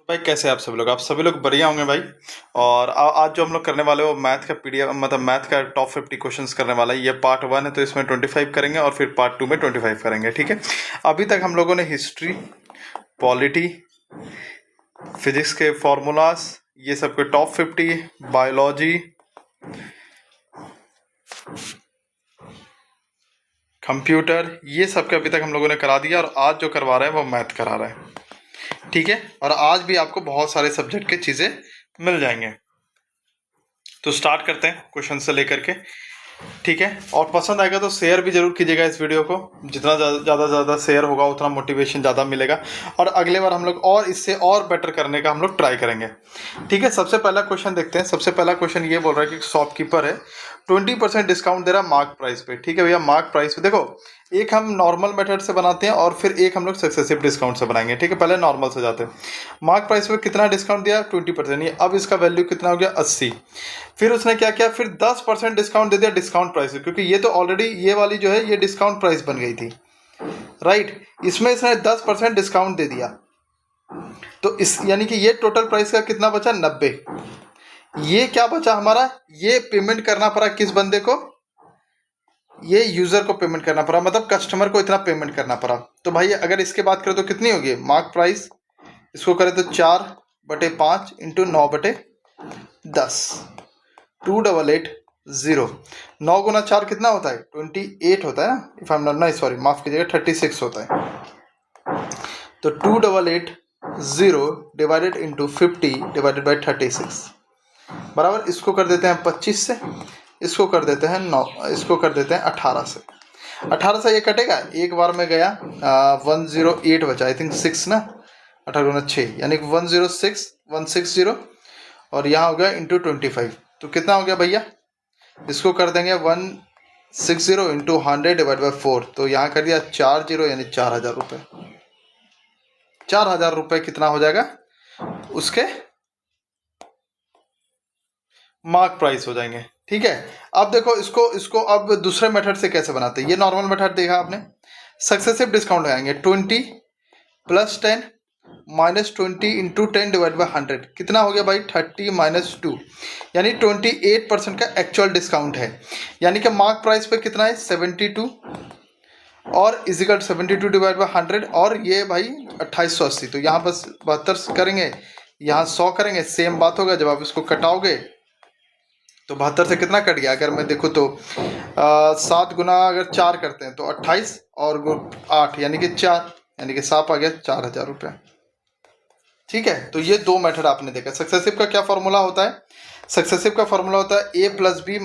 भाई कैसे हैं आप सभी लोग? आप सभी लोग बढ़िया होंगे भाई। और आज जो हम लोग करने वाले हो मैथ का पीडीएफ, मतलब मैथ का टॉप 50 क्वेश्चंस करने वाला है। ये पार्ट 1 है, तो इसमें 25 करेंगे और फिर पार्ट 2 में 25 करेंगे, ठीक है। अभी तक हम लोगों ने हिस्ट्री, पॉलिटी, फिजिक्स के फॉर्मूलाज, ये सब के टॉप 50, बायोलॉजी, कंप्यूटर, ये सब के अभी तक हम लोगों ने करा दिया। और आज जो करवा रहे हैं वो मैथ करा रहे हैं, ठीक है। और आज भी आपको बहुत सारे सब्जेक्ट की चीज़ें मिल जाएंगे। तो स्टार्ट करते हैं क्वेश्चन से लेकर के, ठीक है। और पसंद आएगा तो शेयर भी जरूर कीजिएगा इस वीडियो को। जितना ज़्यादा शेयर होगा उतना मोटिवेशन ज़्यादा मिलेगा। और अगले बार हम लोग और इससे और बेटर करने का हम लोग ट्राई करेंगे, ठीक है। सबसे पहला क्वेश्चन देखते हैं। सबसे पहला क्वेश्चन ये बोल रहा है कि शॉपकीपर है, 20% डिस्काउंट दे रहा है मार्क प्राइस पे, ठीक है भैया। मार्क प्राइस पे देखो, एक हम नॉर्मल मेथड से बनाते हैं और फिर एक हम लोग सक्सेसिव डिस्काउंट से बनाएंगे, ठीक है। पहले नॉर्मल से जाते हैं। मार्क प्राइस पे कितना डिस्काउंट दिया? 20%। ये अब इसका वैल्यू कितना हो गया? 80। फिर उसने क्या किया? फिर 10% डिस्काउंट दे दिया डिस्काउंट प्राइस पे, क्योंकि ये तो ऑलरेडी ये वाली जो है ये डिस्काउंट प्राइस बन गई थी, राइट। इसमें इसने 10% डिस्काउंट दे दिया, तो इस यानी कि ये टोटल प्राइस का कितना बचा? 90। ये क्या बचा हमारा? ये पेमेंट करना पड़ा किस बंदे को? ये यूजर को पेमेंट करना पड़ा, मतलब कस्टमर को इतना पेमेंट करना पड़ा। तो भाई अगर इसके बात करें तो कितनी होगी मार्क प्राइस? इसको करें तो 4/5 इंटू 9/10, 2880। 9 गुना 4 कितना होता है? 28 होता है ना, इफ आई एम नॉट, नहीं सॉरी माफ कीजिएगा, 36 होता है। तो 2880 डिवाइडेड इंटू 50 डिवाइडेड बाई 36 बराबर, इसको कर देते हैं 25 से, इसको कर देते हैं 9, इसको कर देते हैं 18 से। 18 से ये कटेगा, एक बार में गया 108 बचा, आई थिंक 6 ना, 18 गुना 6 यानी कि 160 और यहाँ हो गया इंटू 25। तो कितना हो गया भैया? इसको कर देंगे 160 इंटू 100 डिवाइड बाई 4, तो यहाँ कर दिया 40 यानी 4000 रुपये। 4000 रुपये कितना हो जाएगा? उसके मार्क प्राइस हो जाएंगे, ठीक है। अब देखो इसको अब दूसरे मेथड से कैसे बनाते हैं। ये नॉर्मल मेथड देखा आपने, सक्सेसिव डिस्काउंट लगाएंगे। 20 + 10 -20 इंटू 10 डिवाइड बाई 100 कितना हो गया भाई? 30 - 2 यानी 28% का एक्चुअल डिस्काउंट है। यानी कि मार्क प्राइस पे कितना है? 72 और इजिकल 72 डिवाइड बाई 100, और ये भाई 2880। तो यहाँ बस 72 करेंगे, यहाँ 100 करेंगे, सेम बात होगा। जब आप इसको कटाओगे तो 72 से कितना कट गया? अगर मैं देखूँ तो 7 गुना अगर 4 करते हैं तो 28 और 8 यानी कि 4, यानी कि साफ आ गया 4000 रुपये, ठीक है। तो ये दो मेथड आपने देखा। सक्सेसिव का क्या फॉर्मूला होता है? सक्सेसिव का फॉर्मूला होता है A + B -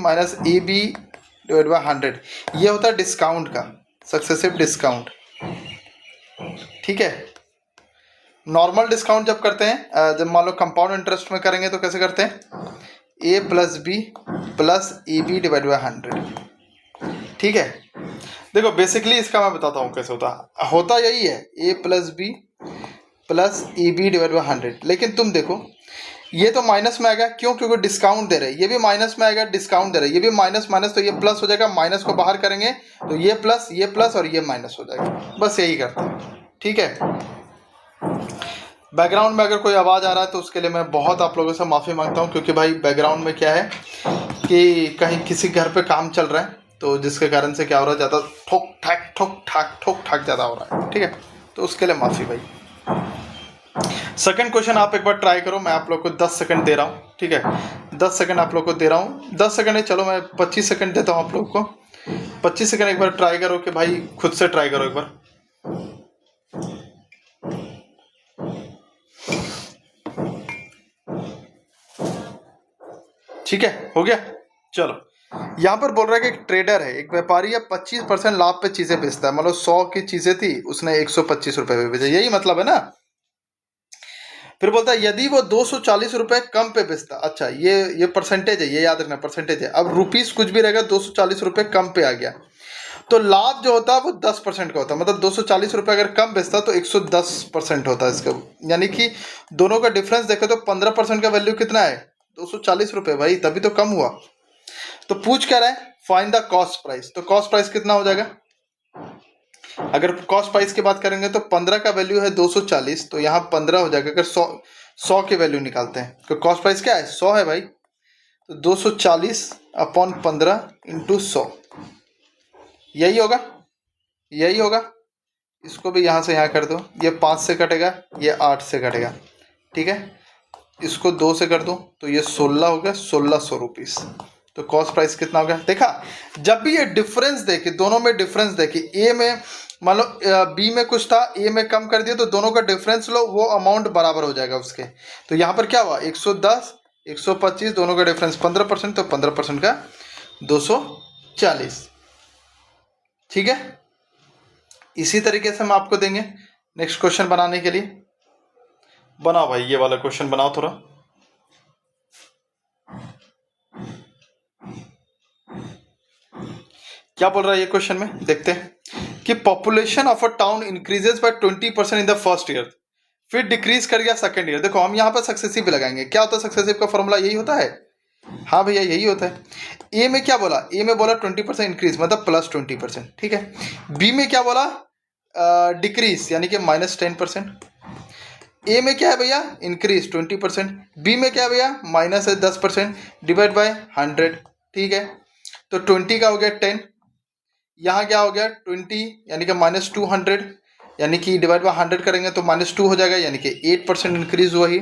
AB divide by 100। ये होता है डिस्काउंट का, सक्सेसिव डिस्काउंट, ठीक है। नॉर्मल डिस्काउंट जब करते हैं, जब मान लो कंपाउंड इंटरेस्ट में करेंगे तो कैसे करते हैं? A + B + AB divide by 100, ठीक है। देखो बेसिकली इसका मैं बताता हूँ कैसे होता यही है, A + B + AB divide by 100। लेकिन तुम देखो ये तो माइनस में आएगा, क्यों? क्योंकि डिस्काउंट दे रहे हैं। ये भी माइनस में आएगा, डिस्काउंट दे रहे हैं। ये भी माइनस माइनस, तो ये प्लस हो जाएगा। माइनस को बाहर करेंगे तो ये प्लस और ये माइनस हो जाएगा। बस यही करते हैं, ठीक है। बैकग्राउंड में अगर कोई आवाज़ आ रहा है तो उसके लिए मैं बहुत आप लोगों से माफ़ी मांगता हूँ, क्योंकि भाई बैकग्राउंड में क्या है कि कहीं किसी घर पे काम चल रहा है, तो जिसके कारण से क्या हो रहा है, ज़्यादा ठोक ठाक ज़्यादा हो रहा है, ठीक है। तो उसके लिए माफ़ी भाई। सेकंड क्वेश्चन आप एक बार ट्राई करो। मैं आप लोग को 10 सेकंड दे रहा हूँ, ठीक है। 10 सेकंड आप लोग को दे रहा हूँ। 10 सेकंड है, चलो मैं 25 सेकंड देता हूँ आप लोग को। 25 सेकंड एक बार ट्राई करो कि भाई खुद से ट्राई करो एक बार। ठीक है, हो गया। चलो यहाँ पर बोल रहा है कि एक ट्रेडर है, एक व्यापारी है, 25% लाभ पे चीजें बेचता है। मतलब 100 की चीजें थी, उसने 125 रुपए पे बेचा, यही मतलब है ना। फिर बोलता है यदि वो 240 रुपए कम पे बेचता, अच्छा ये परसेंटेज है, ये याद रखना परसेंटेज है। अब रुपीस कुछ भी रहेगा, 240 रुपए कम पे आ गया, तो लाभ जो होता है वो 10% का होता है। मतलब 240 रुपए अगर कम बेचता तो 110% होता है इसका। यानी कि दोनों का डिफरेंस देखे तो 15% का वैल्यू कितना है? 240 रुपए भाई, तभी तो कम हुआ। तो पूछ क्या रहा है? Find the cost price. तो कॉस्ट प्राइस कितना हो जाएगा? अगर कॉस्ट प्राइस की बात करेंगे तो 15 का वैल्यू है 240, तो यहाँ 15 हो जाएगा। अगर 100 के वैल्यू निकालते हैं तो कॉस्ट प्राइस क्या है, 100 है भाई, तो 240 अपॉन 15 इंटू 100, यही होगा, यही होगा। इसको भी यहाँ से यहाँ कर दो, ये 5 से कटेगा, ये 8 से कटेगा, ठीक है। इसको 2 से कर दो तो ये 16 हो गया, 1600 रुपीज़। तो कॉस्ट प्राइस कितना हो गया, देखा। जब भी ये डिफरेंस देखे, दोनों में डिफरेंस देखे, ए में मान लो बी में कुछ था, ए में कम कर दिया, तो दोनों का डिफरेंस लो, वो अमाउंट बराबर हो जाएगा उसके। तो यहाँ पर क्या हुआ, 110 125, दोनों का डिफरेंस 15%, तो 15% का 240, ठीक है। इसी तरीके से हम आपको देंगे नेक्स्ट क्वेश्चन बनाने के लिए। बनाओ भाई, ये वाला क्वेश्चन बनाओ थोड़ा। क्या बोल रहा है ये क्वेश्चन में, देखते हैं कि population of a town increases by 20% in the first year, फिर डिक्रीज कर गया सेकंड ईयर। देखो हम यहाँ पर सक्सेसिव लगाएंगे। क्या होता है सक्सेसिव का फॉर्मूला, यही होता है, हाँ भैया यही होता है। ए में क्या बोला, ए में बोला 20% इंक्रीज मतलब +20%, ठीक है। बी में क्या बोला, डिक्रीज यानी कि -10%। ए में क्या है भैया, इंक्रीज 20%। बी में क्या है भैया, -10% डिवाइड बाय 100, ठीक है। तो 20 का हो गया 10, यहाँ क्या हो गया 20 यानी कि -200, यानी कि डिवाइड बाय 100 करेंगे तो -2 हो जाएगा, यानी कि 8% इंक्रीज हुआ ही।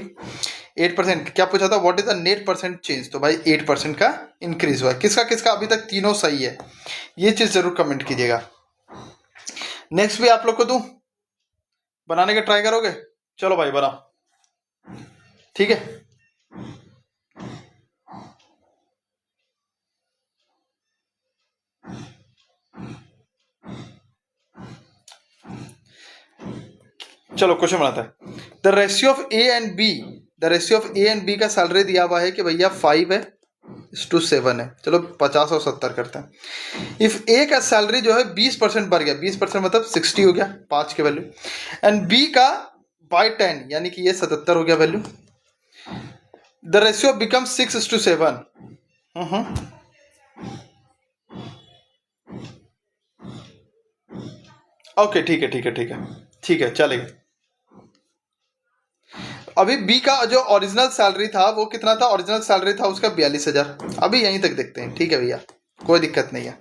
8%, क्या पूछा था, what is the net percent change, तो भाई 8% का इंक्रीज हुआ है। किसका किसका, अभी तक तीनों सही है, ये चीज़ जरूर कमेंट कीजिएगा। नेक्स्ट भी आप लोग को दूं, बनाने का ट्राई करोगे, चलो भाई बनाओ, ठीक है। चलो क्वेश्चन बनाता है। The ratio of A and B, the ratio of A and B का सैलरी दिया हुआ है कि भैया 5:7 है। चलो 50 और 70 करते हैं। इफ ए का सैलरी जो है 20% बढ़ गया, 20% मतलब 60 हो गया 5 के वैल्यू, एंड बी का बाय 10 यानी कि ये 77 हो गया value, the ratio become 6:7। Okay ठीक है ठीक है ठीक है ठीक है, चलेगा। अभी बी का जो ओरिजिनल सैलरी था वो कितना था, ओरिजिनल सैलरी था उसका 42,000। अभी यहीं तक देखते हैं, ठीक है भैया, कोई दिक्कत नहीं है।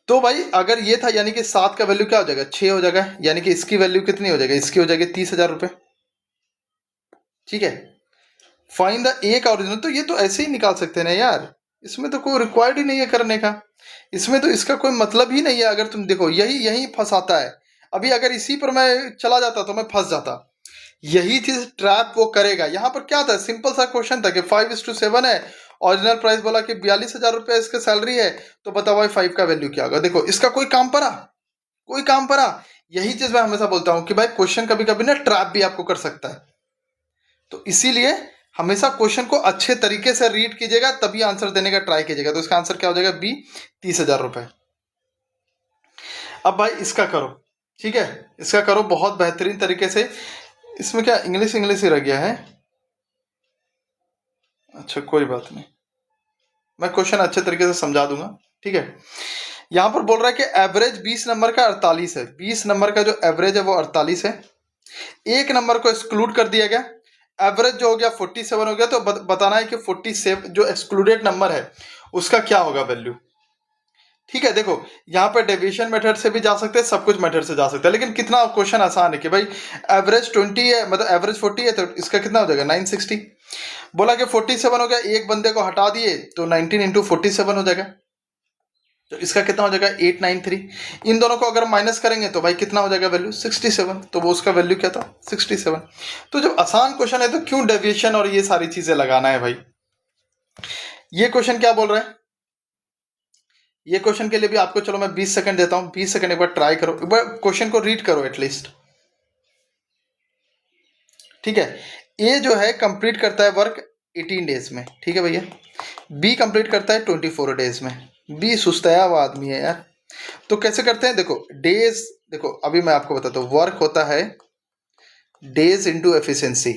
तो भाई अगर ये था यानी कि 7 का वैल्यू क्या हो जाएगा, 6 हो जाएगा, यानी कि इसकी वैल्यू कितनी हो जाएगी, इसकी हो जाएगी 30,000 रुपये, ठीक है। फाइंड द ए का ओरिजिनल, तो ये तो ऐसे ही निकाल सकते हैं ना यार, इसमें तो कोई रिक्वायर्ड ही नहीं है करने का, इसमें तो इसका कोई मतलब ही नहीं है। अगर तुम देखो यही यही फंसाता है। अभी अगर इसी पर मैं चला जाता तो मैं फंस जाता, यही चीज ट्रैप वो करेगा। यहाँ पर क्या था, सिंपल सा क्वेश्चन था कि 5:7 है, ओरिजिनल प्राइस बोला कि 42,000 रुपये इसका सैलरी है, तो बताओ भाई 5 का वैल्यू क्या होगा। देखो इसका कोई काम पड़ा, कोई काम पड़ा। यही चीज मैं हमेशा बोलता हूँ कि भाई क्वेश्चन कभी कभी ना ट्रैप भी आपको कर सकता है, तो इसीलिए हमेशा क्वेश्चन को अच्छे तरीके से रीड कीजिएगा, तभी आंसर देने का ट्राई कीजिएगा। तो इसका आंसर क्या हो जाएगा, बी, 30,000 रुपये। अब भाई इसका करो, ठीक है, इसका करो बहुत बेहतरीन तरीके से। इसमें क्या इंग्लिश इंग्लिश ही रह गया है, अच्छा कोई बात नहीं, मैं क्वेश्चन अच्छे तरीके से समझा दूंगा, ठीक है। यहाँ पर बोल रहा है कि एवरेज 20 नंबर का 48 है, 20 नंबर का जो एवरेज है वो 48 है, एक नंबर को एक्सक्लूड कर दिया गया, एवरेज जो हो गया 47 हो गया। तो बताना है कि 47 जो एक्सक्लूडेड नंबर है उसका क्या होगा वैल्यू, ठीक है। देखो यहाँ पे डेविएशन मेथड से भी जा सकते हैं, सब कुछ मेथड से जा सकते हैं, लेकिन कितना क्वेश्चन आसान है कि भाई एवरेज 20 है, मतलब एवरेज 40 है, तो इसका कितना हो जाएगा 960। बोला कि 47 हो गया, एक बंदे को हटा दिए तो 19 इंटू 47 हो जाएगा, तो इसका कितना हो जाएगा 893। इन दोनों को अगर माइनस करेंगे तो भाई कितना हो जाएगा वैल्यू 67, तो वो उसका वैल्यू क्या था 67। तो जब आसान क्वेश्चन है तो क्यों डेविएशन और ये सारी चीजें लगाना है भाई। ये क्वेश्चन क्या बोल रहा है, ये क्वेश्चन के लिए भी आपको चलो मैं 20 सेकंड देता हूं, 20 सेकंड एक बार ट्राई करो, एक बार क्वेश्चन को रीड करो एटलीस्ट, ठीक है। ए जो है कंप्लीट करता है वर्क 18 डेज में, ठीक है भैया। बी कंप्लीट करता है 24 डेज में। बी सुस्ताया हुआ आदमी है यार। तो कैसे करते हैं, देखो डेज, देखो अभी मैं आपको बताता हूँ, वर्क होता है डेज इंटू एफिशिएंसी,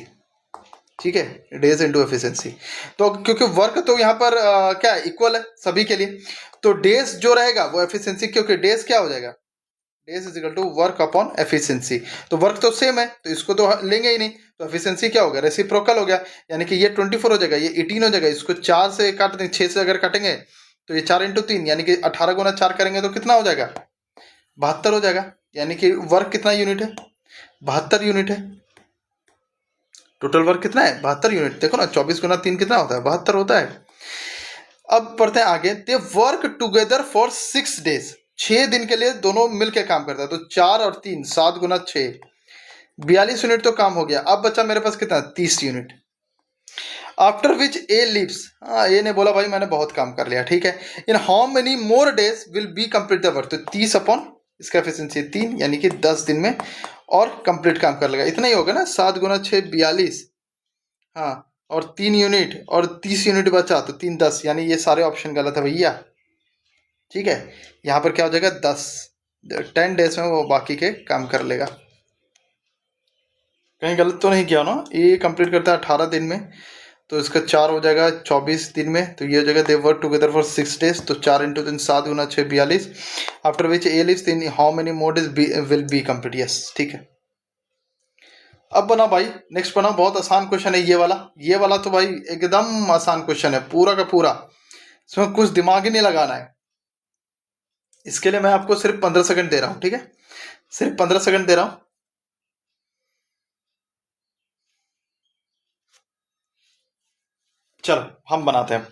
ठीक है, डेज इंटू एफिशिएंसी। तो क्योंकि वर्क तो यहाँ पर क्या इक्वल है सभी के लिए, तो डेज जो रहेगा वो एफिशिएंसी, क्योंकि डेज क्या हो जाएगा, days is equal to work upon efficiency. तो वर्क तो सेम है तो इसको तो लेंगे ही नहीं, तो एफिशिएंसी क्या हो गया, रेसिप्रोकल हो गया, यानी कि ये 24 हो जाएगा, ये 18 हो जाएगा, इसको 4 से काट देंगे, 6 से अगर काटेंगे तो ये 4 इंटू 3 यानी कि 18 गुना 4 करेंगे तो कितना हो जाएगा, 72 हो जाएगा। यानी कि वर्क कितना यूनिट है, 72 यूनिट है। टोटल वर्क कितना है, 72 यूनिट। देखो ना 24 गुना 3 कितना होता है, 72 होता है। अब पढ़ते हैं आगे। दे वर्क टुगेदर फॉर 6 डेज, 6 दिन के लिए दोनों मिलकर काम करता है, तो 4 और 3 7 गुना 6 42 यूनिट तो काम हो गया। अब बचा मेरे पास कितना, 30 unit. After which A leaves, हाँ ए ने बोला भाई मैंने बहुत काम कर लिया, ठीक है। इन how many more days will be complete the work, तो 30 अपॉन इसका एफिशिएंसी 3 यानी कि 10 दिन में और कंप्लीट काम कर लेगा। इतना ही होगा ना, 7 गुना 6 42, हाँ, और 3 यूनिट और 30 यूनिट बचा तो 3 10, यानी ये सारे ऑप्शन गलत है भैया, ठीक है। यहाँ पर क्या हो जाएगा 10 डेज में वो बाकी के काम कर लेगा। कहीं गलत तो नहीं किया ना, ये कंप्लीट करता है 18 दिन में, तो इसका 4 हो जाएगा 24 दिन में, तो ये हो जाएगा they work together for 6 days, तो 4 इंटू 3 7 गुना 6 42। After which A leaves in how many more days will be complete, yes ठीक है। अब बना भाई नेक्स्ट बना, बहुत आसान क्वेश्चन है ये वाला तो भाई एकदम आसान क्वेश्चन है पूरा का पूरा, इसमें कुछ दिमाग ही नहीं लगाना है। इसके लिए मैं आपको सिर्फ 15 सेकंड दे रहा हूं, ठीक है, सिर्फ 15 सेकंड दे रहा हूं। चलो हम बनाते हैं।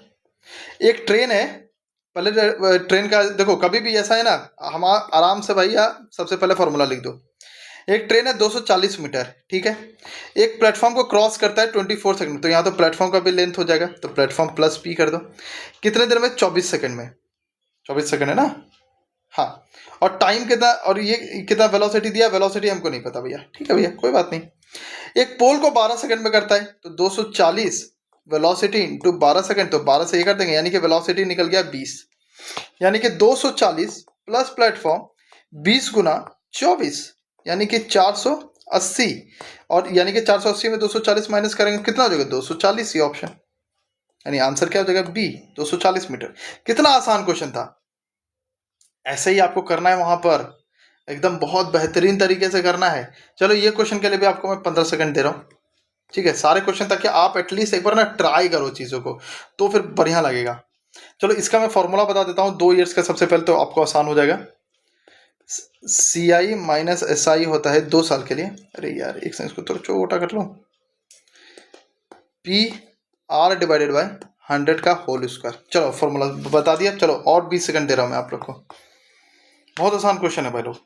एक ट्रेन है, पहले ट्रेन का देखो, कभी भी ऐसा है ना, हम आराम से भैया सबसे पहले फॉर्मूला लिख दो। एक ट्रेन है 240 मीटर, ठीक है, एक प्लेटफॉर्म को क्रॉस करता है 24 सेकंड में, तो यहाँ तो प्लेटफॉर्म का भी लेंथ हो जाएगा, तो प्लेटफॉर्म प्लस पी कर दो। कितने देर में, 24 सेकंड में, 24 सेकंड है ना, हाँ। और टाइम कितना, और ये कितना वेलोसिटी दिया, वेलोसिटी हमको नहीं पता भैया, ठीक है भैया कोई बात नहीं। एक पोल को 12 सेकंड में करता है, तो 240 वेलोसिटी इंटू 12 सेकंड, तो 12 से ये कर देंगे, यानी कि वेलोसिटी निकल गया 20, यानी कि 240 प्लस प्लेटफॉर्म 20 गुना 24 यानी कि 480, और यानी कि 480 में 240 माइनस करेंगे कितना हो जाएगा, 240, ये ऑप्शन, यानी आंसर क्या हो जाएगा बी, 240 मीटर। कितना आसान क्वेश्चन था, ऐसे ही आपको करना है वहां पर, एकदम बहुत बेहतरीन तरीके से करना है। चलो ये क्वेश्चन के लिए भी आपको मैं 15 सेकंड दे रहा हूँ, ठीक है, सारे क्वेश्चन, ताकि आप एटलीस्ट एक बार ना ट्राई करो चीज़ों को, तो फिर बढ़िया लगेगा। चलो इसका मैं फॉर्मूला बता देता हूँ, 2 ईयर्स का, सबसे पहले तो आपको आसान हो जाएगा। सी आई माइनस एस आई होता है 2 साल के लिए, अरे यार एक सेकंड इसको तो छोटा कर लो, पी आर डिवाइडेड बाय 100 का होल स्क्वायर। चलो फॉर्मूला बता दिया। चलो और 20 सेकंड दे रहा हूँ मैं आप लोग को, बहुत आसान क्वेश्चन है भाई लोग,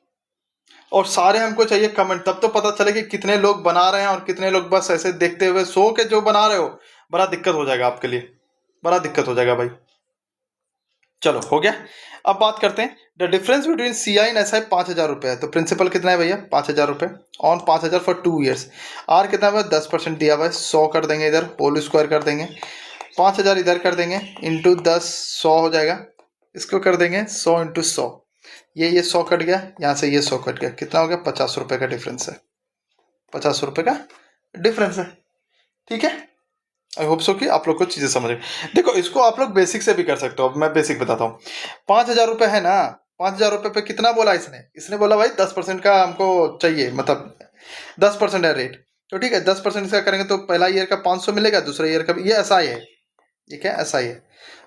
और सारे हमको चाहिए कमेंट, तब तो पता चले कि कितने लोग बना रहे हैं और कितने लोग बस ऐसे देखते हुए सो के जो बना रहे हो, बड़ा दिक्कत हो जाएगा आपके लिए, बड़ा दिक्कत हो जाएगा भाई। चलो हो गया। अब बात करते हैं, the difference between C I and S I 5,000 रुपये है, तो प्रिंसिपल कितना है भैया, 5,000 रुपये ऑन 5,000 फॉर 2 ईयर्स। आर कितना है, 10% दिया हुआ है, 100 कर देंगे इधर, होल स्क्वायर कर देंगे, 5,000 इधर कर देंगे, इंटू 10 100 हो जाएगा, इसको कर देंगे 100 इंटू 100, ये 100 कट गया, यहाँ से ये 100 कट गया, कितना हो गया, 50 रुपये का डिफरेंस है, 50 रुपये का डिफरेंस है, ठीक है। आई होप सो कि आप लोग को चीज़ें समझ गए। देखो इसको आप लोग बेसिक से भी कर सकते हो, अब मैं बेसिक बताता हूँ। 5,000 रुपये है ना, 5,000 रुपये पे कितना बोला इसने बोला भाई 10% का हमको चाहिए, मतलब 10% है रेट, तो ठीक है 10% इसका करेंगे तो पहला ईयर का 500 मिलेगा, दूसरा ईयर का भी, ये ऐसा ही है, ये क्या ऐसा ही है,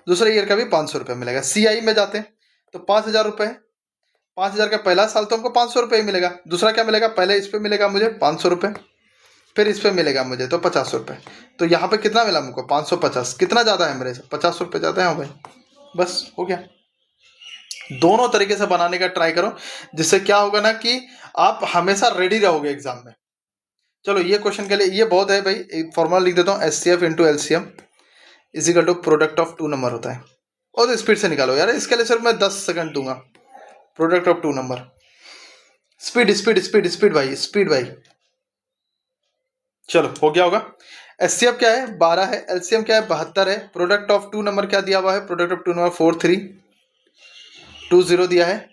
दूसरे ईयर का भी 500 रुपये मिलेगा। सी आई में जाते हैं तो 5,000 रुपये, 5,000 का पहला साल तो हमको 500 रुपये ही मिलेगा, दूसरा क्या मिलेगा, पहले इस पर मिलेगा मुझे 500 रुपये, फिर इस पे मिलेगा मुझे तो 50 रुपये, तो यहाँ पे कितना मिला हमको 550, कितना ज़्यादा है मेरे से, 50 रुपये ज़्यादा है भाई, बस हो गया। दोनों तरीके से बनाने का ट्राई करो, जिससे क्या होगा ना कि आप हमेशा रेडी रहोगे एग्जाम में। चलो ये क्वेश्चन के लिए ये बहुत है भाई, एक फॉर्मूला लिख देता हूँ, H C F into L C M is equal to product of 2 number होता है, और स्पीड से निकालो यार, इसके लिए सिर्फ मैं 10 सेकंड दूंगा। Product of 2 number, speed speed speed speed भाई, स्पीड भाई, चलो हो गया होगा। एचसीएफ क्या है, 12 है, एलसीएम क्या है, 72 है, प्रोडक्ट ऑफ 2 नंबर क्या दिया हुआ है, प्रोडक्ट ऑफ 2 नंबर 4320 दिया है।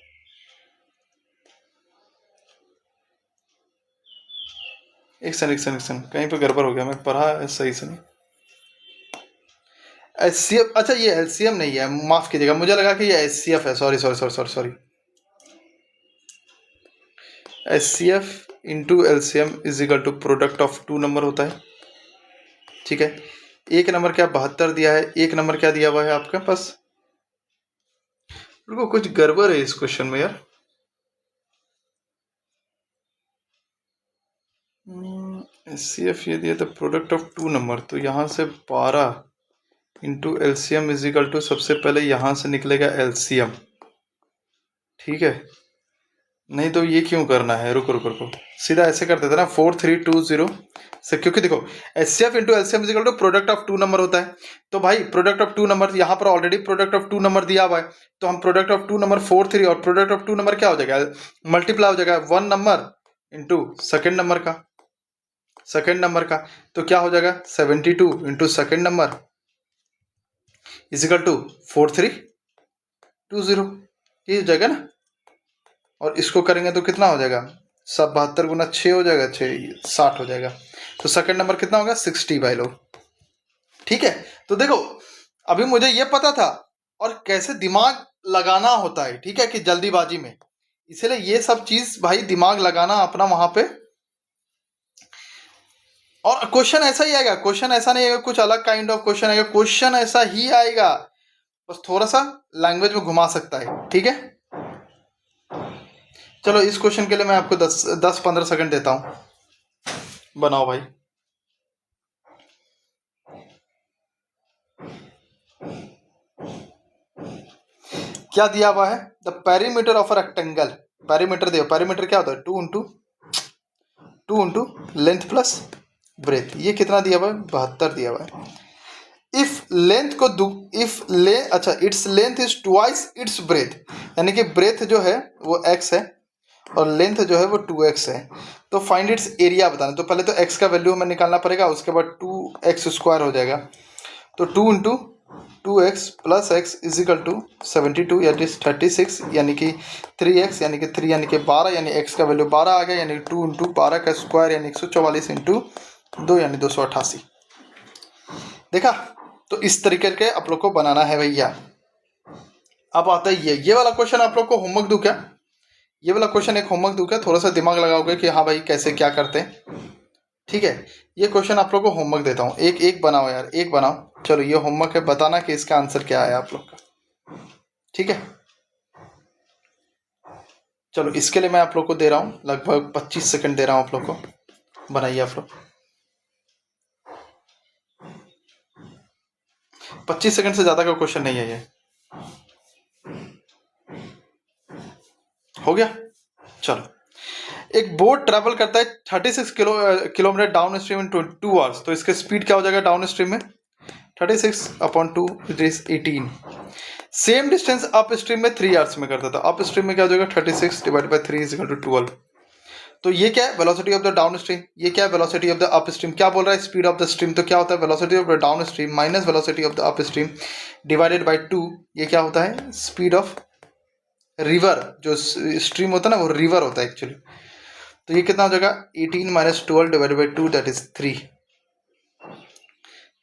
एक सेकंड कहीं पे गड़बड़ हो गया, मैं पढ़ा सही से नहीं। HCF, अच्छा ये LCM नहीं है, माफ कीजिएगा, मुझे लगा कि ये HCF है, sorry sorry sorry sorry sorry. HCF into LCM is equal to product of 2 number होता है, ठीक है। एक नंबर क्या 72 दिया है, एक नंबर क्या दिया हुआ है आपके पास? रुको, कुछ गड़बड़ है इस क्वेश्चन में यार। HCF ये दिया था प्रोडक्ट ऑफ 2 नंबर, तो यहाँ से 12 into LCM is equal to, सबसे पहले यहाँ से निकलेगा LCM, ठीक है। नहीं तो ये क्यों करना है, रुको रुको रुको, सीधा ऐसे कर देते ना 4320 से, क्योंकि देखो HCF into LCM is equal to product of 2 number होता है। तो भाई प्रोडक्ट ऑफ 2 नंबर यहाँ पर ऑलरेडी प्रोडक्ट ऑफ 2 नंबर दिया हुआ है, तो हम प्रोडक्ट ऑफ 2 नंबर 43 और प्रोडक्ट ऑफ 2 नंबर क्या हो जाएगा, मल्टीप्लाई हो जाएगा 1 नंबर इंटू सेकेंड नंबर का, सेकेंड नंबर का, तो क्या हो जाएगा 72 इंटू second number is equal to 4320, ये हो जाएगा ना। और इसको करेंगे तो कितना हो जाएगा, सब 72 गुना 6 हो जाएगा, 6 60 हो जाएगा। तो सेकंड नंबर कितना होगा 60 बाई लो, ठीक है। तो देखो अभी मुझे ये पता था और कैसे दिमाग लगाना होता है, ठीक है, कि जल्दीबाजी में, इसलिए ये सब चीज भाई दिमाग लगाना अपना वहां पे। और क्वेश्चन ऐसा ही आएगा, क्वेश्चन ऐसा नहीं आएगा कुछ अलग काइंड ऑफ क्वेश्चन आएगा, क्वेश्चन ऐसा ही आएगा, बस थोड़ा सा लैंग्वेज में घुमा सकता है, ठीक है। चलो इस क्वेश्चन के लिए मैं आपको 10-15 सेकंड देता हूं, बनाओ भाई। क्या दिया हुआ है, the perimeter of a rectangle, perimeter दिया, पेरीमीटर क्या होता है 2 इंटू लेंथ प्लस ब्रेथ, ये कितना दिया हुआ है 72 दिया हुआ है। इफ लेंथ को अच्छा its length is twice its breath, यानी कि ब्रेथ जो है वो x है और लेंथ जो है वो 2x है, तो फाइंड इट्स एरिया बताना। तो पहले तो x का वैल्यू हमें निकालना पड़ेगा, उसके बाद 2x स्क्वायर हो जाएगा, तो 2 into 2x plus x is equal to 72 यानी 36, यानी कि 3x यानी कि 3 यानी कि 12, यानी x का वैल्यू 12 आ गया, यानी 2 इंटू 12 का स्क्वायर यानी 144 इंटू 2 यानी 288। देखा, तो इस तरीके के आप लोग को बनाना है भैया। अब आता है ये वाला क्वेश्चन, आप लोग को होमवर्क दूं क्या, ये वाला क्वेश्चन एक होमवर्क दूं क्या, थोड़ा सा दिमाग लगाओगे कि हाँ भाई कैसे क्या करते हैं, ठीक है। ये क्वेश्चन आप लोग को होमवर्क देता हूँ, एक एक बनाओ यार, एक बनाओ। चलो ये होमवर्क है, बताना कि इसका आंसर क्या है आप लोग का, ठीक है। चलो इसके लिए मैं आप लोग को दे रहा हूँ लगभग 25 सेकंड दे रहा हूँ आप लोग को, बनाइए आप लोग। 25 सेकंड से ज्यादा का क्वेश्चन नहीं है ये, हो गया। चलो, एक बोट ट्रैवल करता है 36 kilometre down stream in 2 hours, तो इसके स्पीड क्या हो जाएगा डाउन स्ट्रीम में 36/2 it is 18। Same distance up stream में 3 आवर्स में करता था, अप स्ट्रीम में क्या हो जाएगा 36 divide by 3 is equal to 12। तो ये क्या है velocity of the down stream, ये क्या है velocity of the up stream, क्या बोल रहा है स्पीड ऑफ द स्ट्रीम, तो क्या होता है velocity of the down stream minus velocity of the up stream divided by 2, ये क्या होता है स्पीड ऑफ रिवर, जो स्ट्रीम होता है ना वो रिवर होता है एक्चुअली। तो ये कितना हो जाएगा 18 minus 12 divided by 2 that is 3।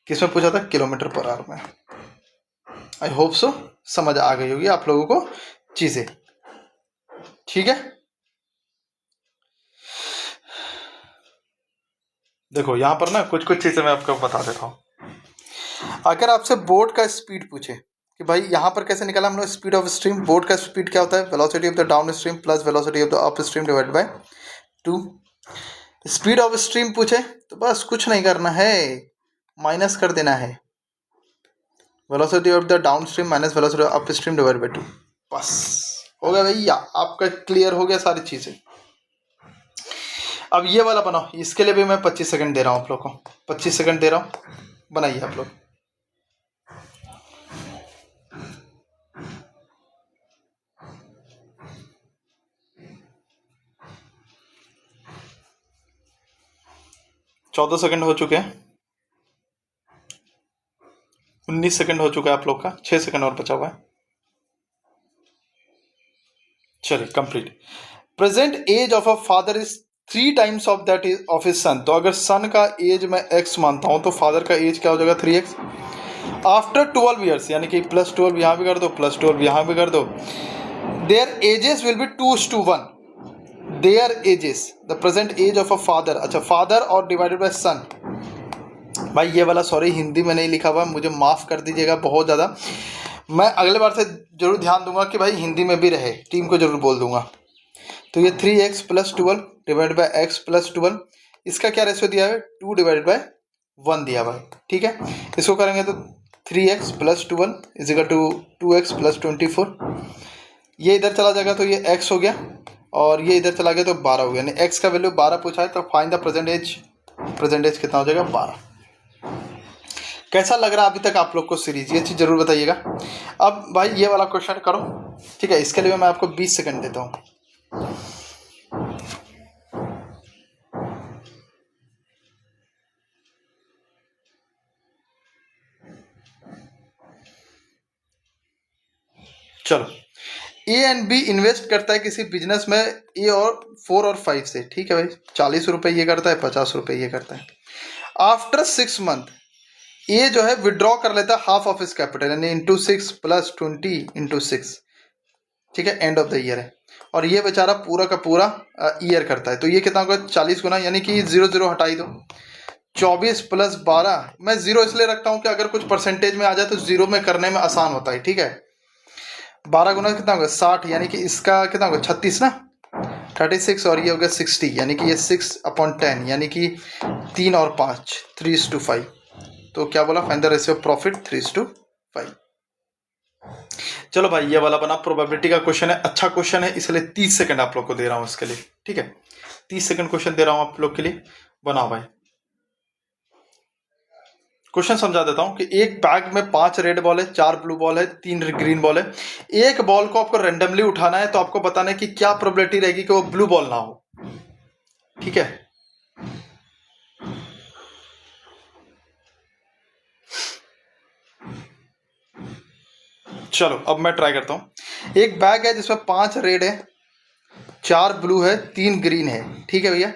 किसमें पूछा था किलोमीटर पर आवर में। आई होप सो समझ आ गई होगी आप लोगों को चीजें, ठीक है। देखो यहां पर ना कुछ कुछ चीजें मैं आपको बता देता हूं। अगर आपसे बोट का स्पीड पूछे कि भाई यहाँ पर कैसे निकाला हम लोग स्पीड ऑफ स्ट्रीम, बोट का स्पीड क्या होता है velocity of the down stream plus velocity of the up stream divide by 2। Speed of stream पूछे तो बस कुछ नहीं करना है, माइनस कर देना है velocity of the down stream minus velocity of up stream divide by 2, बस हो गया भैया, आपका क्लियर हो गया सारी चीजें। अब ये वाला बनाओ, इसके लिए भी मैं 25 सेकंड दे रहा हूँ आप लोग को, 25 सेकंड दे रहा हूँ, बनाइए आप लोग। चौदह सेकंड हो चुके हैं, 19 सेकंड हो चुका है आप लोग का, 6 सेकंड और बचा हुआ है। चलिए complete. Present age of a father is 3 times of that of his son, तो अगर सन का एज मैं x मानता हूं तो फादर का एज क्या हो जाएगा 3x। आफ्टर 12 ईयर्स, यानी कि +12 यहाँ भी कर दो, +12 यहाँ भी कर दो, their ages will be 2:1, their ages, the present age of a father, अच्छा फादर और डिवाइडेड बाय सन। भाई ये वाला सॉरी हिंदी में नहीं लिखा हुआ, मुझे माफ़ कर दीजिएगा बहुत ज़्यादा, मैं अगले बार से जरूर ध्यान दूंगा कि भाई हिंदी में भी रहे, टीम को जरूर बोल दूंगा। तो ये 3x + 12 डिवाइड बाय x + 12, इसका क्या रेशियो दिया है, 2 डिवाइडेड बाय 1 दिया हुआ है, ठीक है। इसको करेंगे तो 3x + 12 = 2x + 24, ये इधर चला जाएगा तो ये x हो गया, और ये इधर चला गया तो 12 हो गया, यानी x का वैल्यू 12 पूछा है, तो फाइंड द प्रेजेंट एज कितना हो जाएगा, 12। कैसा लग रहा है अभी तक आप लोग को सीरीज, ये चीज़ जरूर बताइएगा। अब भाई ये वाला क्वेश्चन करो, ठीक है, इसके लिए मैं आपको 20 सेकंड देता हूँ। चलो, ए एंड बी इन्वेस्ट करता है किसी बिजनेस में, ए और 4 और 5 से, ठीक है भाई, 40 रुपये ये करता है, 50 रुपये ये करता है। आफ्टर 6 मंथ ए जो है विड्रॉ कर लेता है हाफ ऑफ इस कैपिटल, यानी इंटू 6 + 20 × 6, ठीक है, एंड ऑफ द ईयर है, और ये बेचारा पूरा का पूरा ईयर करता है, तो ये कितना होगा, 40 गुना, यानी कि 0 हटा ही दो, 24 + 12, मैं 0 इसलिए रखता हूँ कि अगर कुछ परसेंटेज में आ जाए तो 0 में करने में आसान होता है, ठीक है। 12 गुना कितना होगा, 60, यानी कि इसका कितना होगा, 36 ना, 36, और ये हो गया 60, यानी कि ये 6/10, यानी कि 3 और 5, 3:5, तो क्या बोला, find the ratio of profit 3:5। चलो भाई ये वाला बना, प्रोबेबिलिटी का क्वेश्चन है, अच्छा क्वेश्चन है, इसलिए 30 सेकंड आप लोग को दे रहा हूँ इसके लिए, ठीक है, 30 सेकंड क्वेश्चन दे रहा हूँ आप लोग के लिए, बनाओ भाई। क्वेश्चन समझा देता हूँ कि एक बैग में 5 रेड बॉल है, 4 ब्लू बॉल है, 3 ग्रीन बॉल है, एक बॉल को आपको रेंडमली उठाना है, तो आपको बताना है कि क्या प्रोबेबिलिटी रहेगी कि वो ब्लू बॉल ना हो, ठीक है। चलो अब मैं ट्राई करता हूँ। एक बैग है जिसमें 5 रेड है, 4 ब्लू है, 3 ग्रीन है, ठीक है भैया।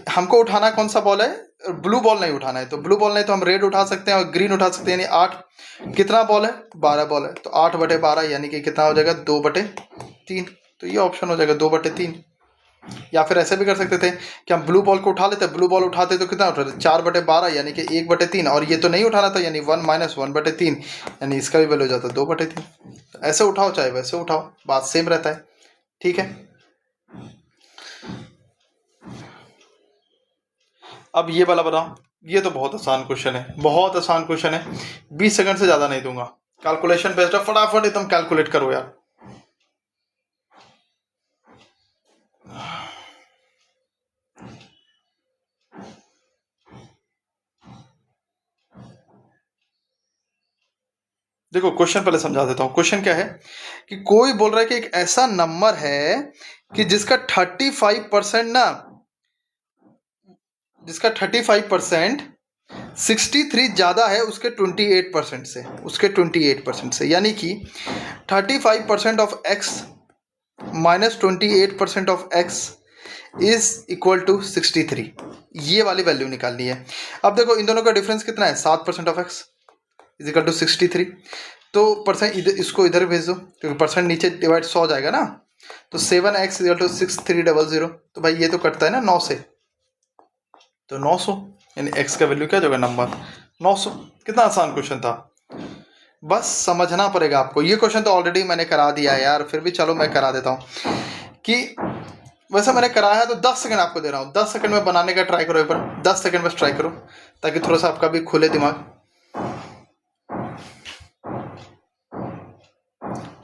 हमको उठाना कौन सा बॉल है, ब्लू बॉल नहीं उठाना है, तो ब्लू बॉल नहीं तो हम रेड उठा सकते हैं और ग्रीन उठा सकते हैं, यानी 8, कितना बॉल है, 12 बॉल है, तो 8/12, यानी कि कितना हो जाएगा, 2/3, तो ये ऑप्शन हो जाएगा 2/3। या फिर ऐसे भी कर सकते थे कि हम ब्लू बॉल को उठा लेते, ब्लू बॉल उठाते तो कितना उठाते, 4/12, यानी कि 1/3, और ये तो नहीं उठाना था, यानी 1 - 1/3, यानी इसका भी वैल्यू हो जाता 2/3। ऐसे उठाओ चाहे वैसे उठाओ, बात सेम रहता है, ठीक है। अब ये वाला बताओ, ये तो बहुत आसान क्वेश्चन है, बहुत आसान क्वेश्चन है, 20 सेकंड से ज़्यादा नहीं दूंगा, कैलकुलेशन बेस्ड है, फटाफट एकदम कैलकुलेट करो यार। देखो क्वेश्चन पहले समझा देता हूँ। क्वेश्चन क्या है कि कोई बोल रहा है कि एक ऐसा नंबर है कि जिसका 35% ना, जिसका 35% 63 ज़्यादा है उसके 28% से, उसके 28% से, यानी कि 35% of x - 28% of x is equal to 63, ये वाली वैल्यू निकालनी है। अब देखो इन दोनों का डिफरेंस कितना है, 7% of x is equal to 63, तो परसेंट इधर, इसको इधर भेज दो क्योंकि परसेंट नीचे डिवाइड 100 जाएगा ना, तो 7x इज इक्वल टू 6300, तो भाई ये तो कटता है ना 9 से, तो 900, यानी x का वैल्यू क्या होगा, नंबर 900। कितना आसान क्वेश्चन था, बस समझना पड़ेगा आपको। ये क्वेश्चन तो ऑलरेडी मैंने करा दिया है यार, फिर भी चलो मैं करा देता हूँ कि वैसे मैंने कराया है, तो 10 सेकंड आपको दे रहा हूँ, 10 सेकंड में बनाने का ट्राई करो, एक बार 10 सेकंड बस ट्राई करो, ताकि थोड़ा सा आपका भी खुले दिमाग,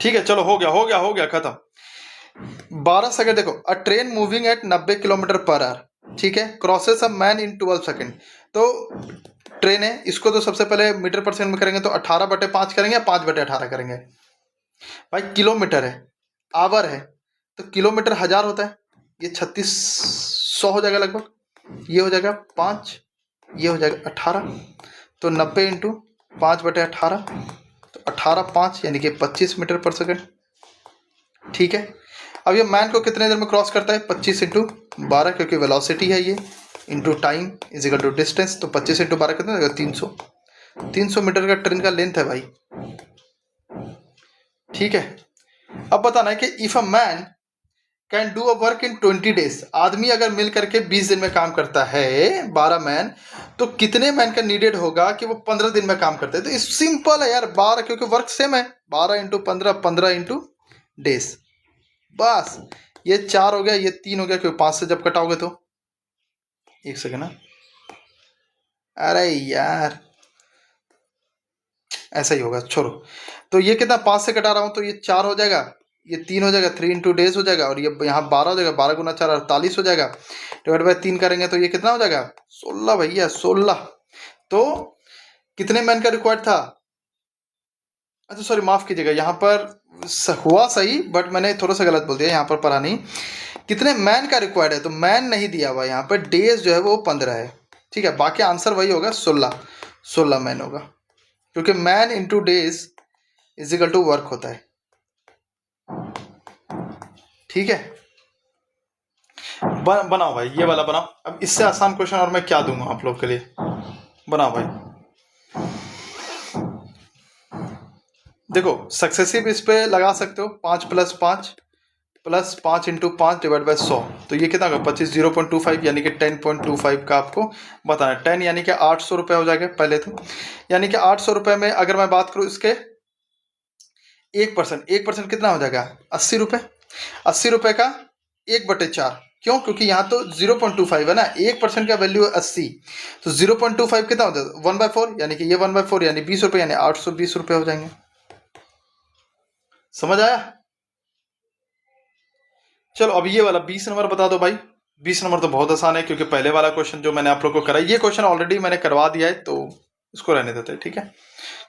ठीक है। चलो हो गया खत्म। 12 सेकंड देखो, अ ट्रेन मूविंग एट 90 km/h, ठीक है, crosses a man in 12 second, तो ट्रेन है, इसको तो सबसे पहले मीटर परसेंट में करेंगे तो 18/5 करेंगे या 5/18 करेंगे, भाई किलोमीटर है, आवर है, तो किलोमीटर 1000 होता है, ये 3600 हो जाएगा लगभग, ये हो जाएगा 5, ये हो जाएगा 18, तो 90 × 5/18, तो 18×5 यानी कि 25 मीटर पर सेकंड, ठीक है। अब ये मैन को कितने देर में क्रॉस करता है, 25 × 12, क्योंकि वेलोसिटी है ये, into time is equal to distance, तो 25 × 12 कितना होगा, 300, 300 मीटर का ट्रेन का लेंथ है भाई, ठीक है। अब बताना है कि if a man can do a work in 20 days, आदमी अगर मिल करके 20 दिन में काम करता है, 12 मैन, तो कितने मैन का नीडेड होगा कि वो 15 दिन में काम करते हैं। तो इस सिंपल है यार, 12, क्योंकि वर्क सेम है, 12 इंटू 15, 15 इंटू डेज, बस। ये 4 हो गया, ये 3 हो गया, क्योंकि 5 से जब कटाओगे तो, एक सेकेंड ना, अरे यार ऐसा ही होगा, छोड़ो। तो ये कितना, 5 से कटा रहा हूं तो ये 4 हो जाएगा, ये 3 हो जाएगा, 3 इंटू डेज हो जाएगा, और ये यहाँ 12 हो जाएगा, 12 गुना 4 48 हो जाएगा, डिवाइड बाय 3 करेंगे तो ये कितना हो जाएगा, 16 भैया, 16। तो कितने मैन का रिक्वायर्ड था, अच्छा सॉरी माफ कीजिएगा, यहाँ पर हुआ सही बट मैंने थोड़ा सा गलत बोल दिया, यहाँ पर पढ़ा नहीं, कितने मैन का रिक्वायर्ड है, तो मैन नहीं दिया हुआ यहाँ पर, डेज जो है वो 15 है, ठीक है। बाकी आंसर वही होगा, 16 मैन होगा, क्योंकि man into days is equal to work होता है, ठीक है। बनाओ भाई, ये वाला बनाओ। अब इससे आसान क्वेश्चन और मैं क्या दूंगा आप लोग के लिए, बनाओ भाई। देखो सक्सेसिव इस पे लगा सकते हो, 5 प्लस 5 इंटू 5 डिवाइड बाई 100, तो ये कितना होगा 25, 0.25 यानी कि 10.25 का आपको बताना है। 10 यानी कि 800 रुपये हो जाएगा पहले तो, यानी कि 800 रुपये में अगर मैं बात करूँ इसके 1%, 1% कितना हो जाएगा 80 रुपये, 80 रुपये का 1/4, क्यों, क्योंकि यहाँ तो 0.25 है ना, 1% का वैल्यू है 80, तो 0.25 कितना हो जाएगा 1/4, यानी कि ये 1/4 यानी 20 रुपये, यानी 820 रुपये हो जाएंगे। समझ आया। चलो अब ये वाला 20 नंबर बता दो भाई। 20 नंबर तो बहुत आसान है, क्योंकि पहले वाला क्वेश्चन जो मैंने आप लोग को कराया, ये क्वेश्चन ऑलरेडी मैंने करवा दिया है, तो इसको रहने देते हैं, ठीक है,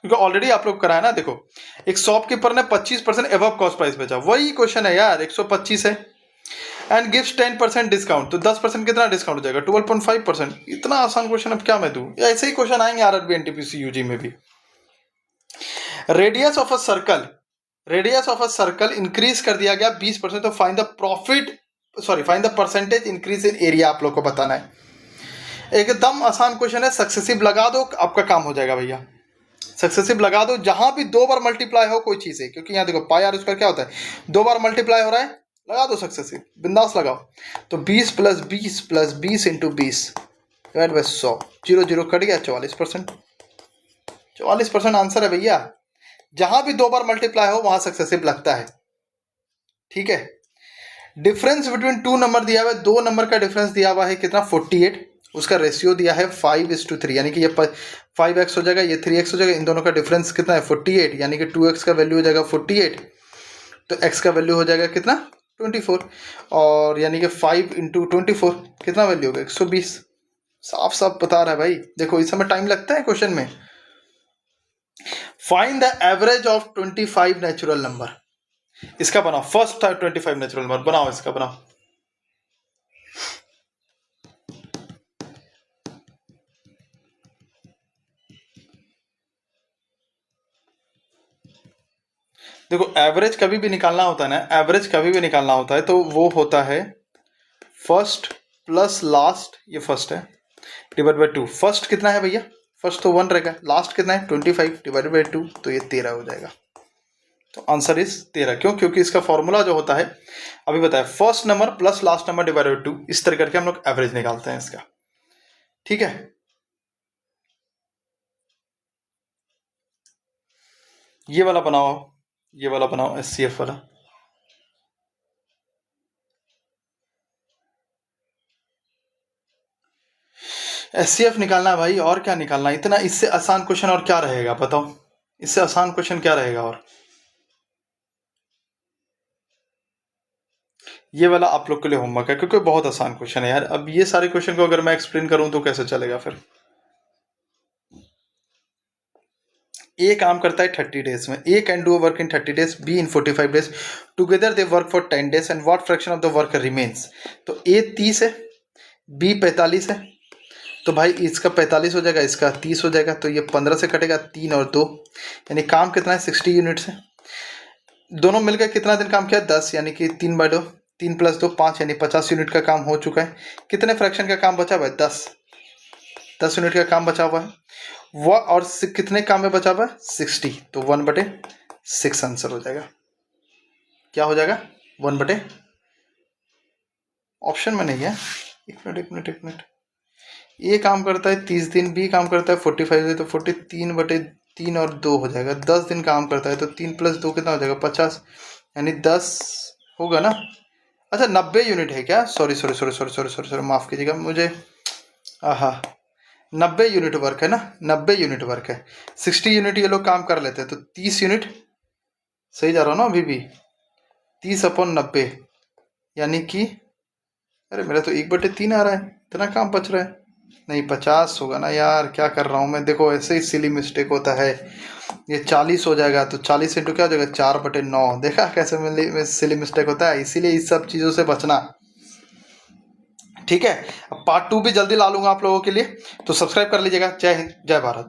क्योंकि ऑलरेडी आप लोग कराया ना। देखो एक शॉपकीपर ने 25% एबव कॉस्ट प्राइस बेचा, वही क्वेश्चन है यार, 125 है, एंड गिव्स 10% डिस्काउंट, तो 10% कितना डिस्काउंट हो जाएगा 12.5%। इतना आसान क्वेश्चन अब क्या मैं दूं, ऐसे ही क्वेश्चन आएंगे आरआरबी एनटीपीसी यूजी में भी। Radius of a circle increase कर दिया गया 20%, तो find the percentage increase in area आप लोग को बताना है। एकदम आसान क्वेश्चन है, सक्सेसिव लगा दो आपका काम हो जाएगा भैया, सक्सेसिव लगा दो, जहां भी 2 बार मल्टीप्लाई हो कोई चीज है, क्योंकि यहाँ देखो पाई आर स्क्वायर क्या होता है, 2 बार मल्टीप्लाई हो रहा है, लगा दो सक्सेसिव, बिंदास लगाओ। तो 20 plus 20 plus 20 into 20 divide by 100, 0 0 cut गया, 44%, 44% आंसर है भैया। जहां भी 2 बार मल्टीप्लाई हो वहां सक्सेसिव लगता है, ठीक है। डिफरेंस बिटवीन 2 नंबर दिया हुआ है, 2 नंबर का डिफरेंस दिया हुआ है कितना 48, उसका रेशियो दिया है 5:3, यानी कि ये 5x हो जाएगा, ये 3x हो जाएगा, इन दोनों का डिफरेंस कितना है 48, यानी कि 2x का वैल्यू हो जाएगा 48, तो x का वैल्यू हो जाएगा कितना 24, और यानी कि 5 इंटू 24 कितना वैल्यू होगा 120। साफ साफ बता रहा है भाई, देखो इस समय टाइम लगता है क्वेश्चन में। Find the average of 25 natural number, इसका बनाओ, फर्स्ट 25 नेचुरल नंबर बनाओ, इसका बनाओ। देखो एवरेज कभी भी निकालना होता है ना, एवरेज कभी भी निकालना होता है तो वो होता है फर्स्ट प्लस लास्ट, ये फर्स्ट है, डिवाइड बाय 2, फर्स्ट कितना है भैया, फर्स्ट तो 1 रहेगा, लास्ट कितना है 25 डिवाइडेड बाय 2, तो ये 13 हो जाएगा। तो आंसर इज 13, क्यों, क्योंकि इसका फॉर्मूला जो होता है अभी बताया, first number plus last number divided by 2, इस तरह करके हम लोग एवरेज निकालते हैं इसका, ठीक है। ये वाला बनाओ, ये वाला बनाओ, एचसीएफ वाला। एचसीएफ निकालना है भाई, और क्या निकालना है, इतना इससे आसान क्वेश्चन और क्या रहेगा बताओ, इससे आसान क्वेश्चन क्या रहेगा। और ये वाला आप लोग के लिए होमवर्क है, क्योंकि बहुत आसान क्वेश्चन है यार। अब ये सारे क्वेश्चन को अगर मैं एक्सप्लेन करूं तो कैसे चलेगा फिर। ए काम करता है 30 डेज में, a can do work in 30 days, b in 45 days, together they work for 10 days, and what fraction of the work remains. तो ए 30 है, बी 45 है, तो भाई इसका 45 हो जाएगा, इसका 30 हो जाएगा, तो ये 15 से कटेगा, 3 और 2, यानी काम कितना है 60 यूनिट्स है। दोनों मिलकर कितना दिन काम किया 10, यानी कि 3/2, 3 प्लस 2 5, यानी 50 यूनिट का काम हो चुका है। कितने फ्रैक्शन का काम बचा हुआ है 10 यूनिट का काम बचा हुआ है। वह और कितने काम में बचा हुआ है 60, तो 1/6 आंसर हो जाएगा। क्या हो जाएगा 1/, ऑप्शन में नहीं है, एक मिनट, ये काम करता है 30 दिन, बी काम करता है 45 दिन, तो 43/3 और 2 हो जाएगा। 10 दिन काम करता है तो 3 + 2 कितना हो जाएगा 50, यानी 10 होगा ना। अच्छा 90 यूनिट है क्या, सॉरी माफ़ कीजिएगा मुझे, आहा 90 यूनिट वर्क है ना, 90 यूनिट वर्क है। 60 यूनिट ये लोग काम कर लेते हैं, तो 30 यूनिट, सही जा रहा हूँ ना अभी भी, 30/90, यानी कि अरे मेरा तो 1/3 आ रहा है, इतना काम बच रहा है। नहीं 50 होगा ना यार, क्या कर रहा हूँ मैं, देखो ऐसे ही सिली मिस्टेक होता है। ये 40 हो जाएगा, तो 40 इंटू क्या हो जाएगा 4/9, देखा कैसे सिली मिस्टेक होता है, इसीलिए इस सब चीज़ों से बचना। ठीक है, अब पार्ट 2 भी जल्दी ला लूंगा आप लोगों के लिए, तो सब्सक्राइब कर लीजिएगा। जय हिंद, जय भारत।